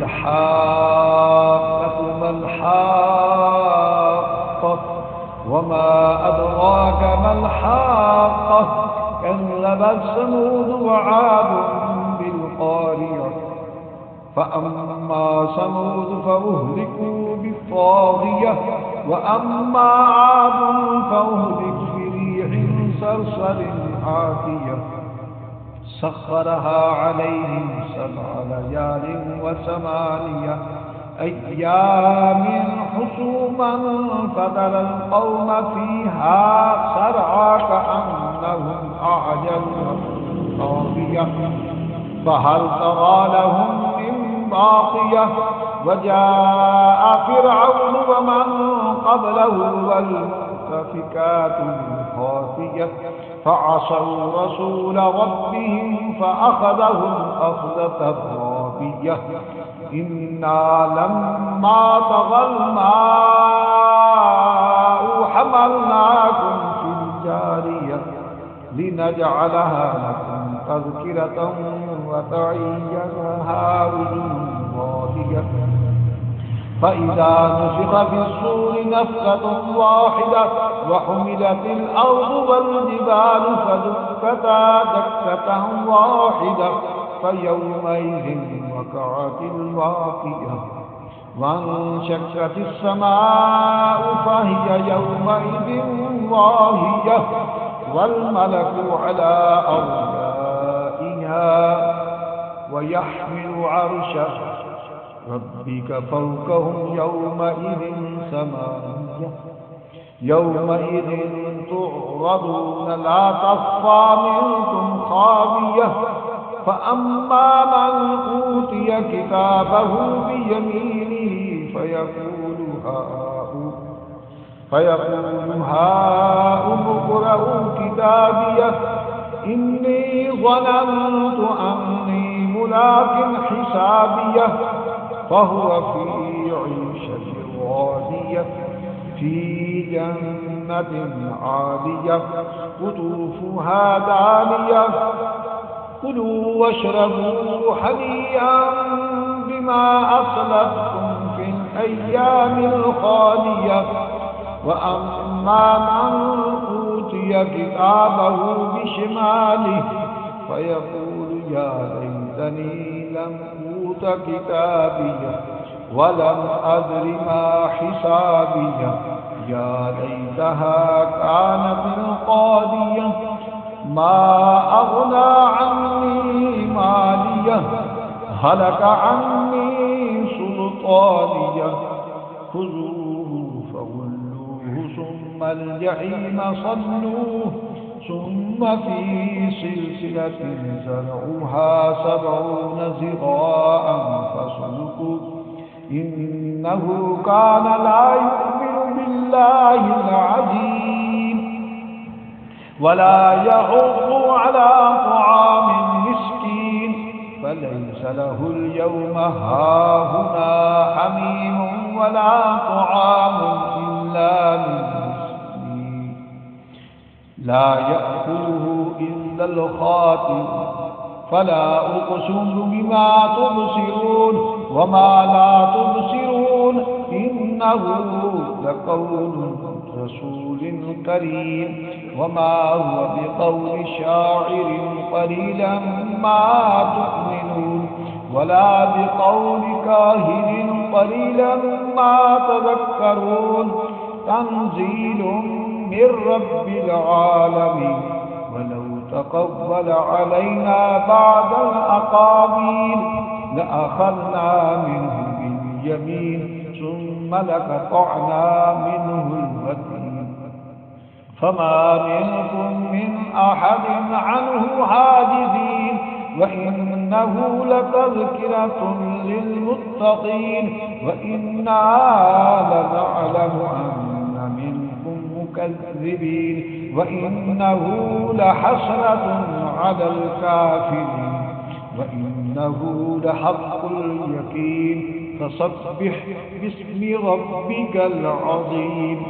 الحاقة ما الحاقة وما أدراك ما الحاقة كذبت ثمود وعاد بالقارعة فأما ثمود فأهلكوا بالطاغية وأما عاد فأهلكوا بريح صرصر عاتية سخرها عليهم 7 ليال و8 أيام حسوما فترى القوم فيها صرعى كأنهم أعجاز خاوية فهل ترى لهم من باقية وجاء فرعون ومن قبله والمؤتفكات بالخاطية فعصوا رسول ربهم فأخذهم أخذة رابية إنا لما طغى الماء حملناكم في الجارية لنجعلها لكم تذكرة وتعينها أذن واعية فإذا نفخ في الصور نفخة واحدة وحملت الأرض والجبال فدكتا دكة واحدة فيومئذ وقعت الواقعة وانشقت السماء فهي يومئذ واهية والملك على أرجائها ويحمل عرش ربك فوقهم يومئذ 8 يومئذ تعرضون لا تخفى منكم خافية فأما من أوتي كتابه بيمينه فيقول هاؤم اقرءوا كتابيه إني ظننت أني ملاق حسابيه فهو في عيشة راضية في جنة عالية قطوفها دانية كلوا واشربوا هنيئا بما أسلفتم في الأيام الخالية وأما من أوتي كتابه بشماله فيقول يا ليتني لم أوت كتابيه ولم أدر ما حسابيه يا ليتها كانت القاضية ما أغنى عني ماليه هلك عني سلطانيه خذوه فغلوه ثم الجحيم صلوه ثم في سلسلة زرعها 70 ذراعا فاسلكوه إنه كان لا يؤمن بالله العظيم ولا يحض على طعام المسكين فليس له اليوم هاهنا حميم ولا طعام إلا من مسكين لا يأكله إلا الخاطئون فلا أقسم بما تبصرون وما لا تبصرون إنه لقول رسول كريم وما هو بقول شاعر قليلا ما تؤمنون ولا بقول كاهن قليلا ما تذكرون تنزيل من رب العالمين ولو تقبل علينا بعض الأقاويل لأخذنا منه باليمين ثم لقطعنا منه الوتين فما منكم من أحد عنه حاجزين وإنه لتذكرة للمتقين وإنا لنعلم أن منكم مكذبين وإنه لحسرة على الكافرين وإنه لحق اليقين فسبح باسم ربك العظيم.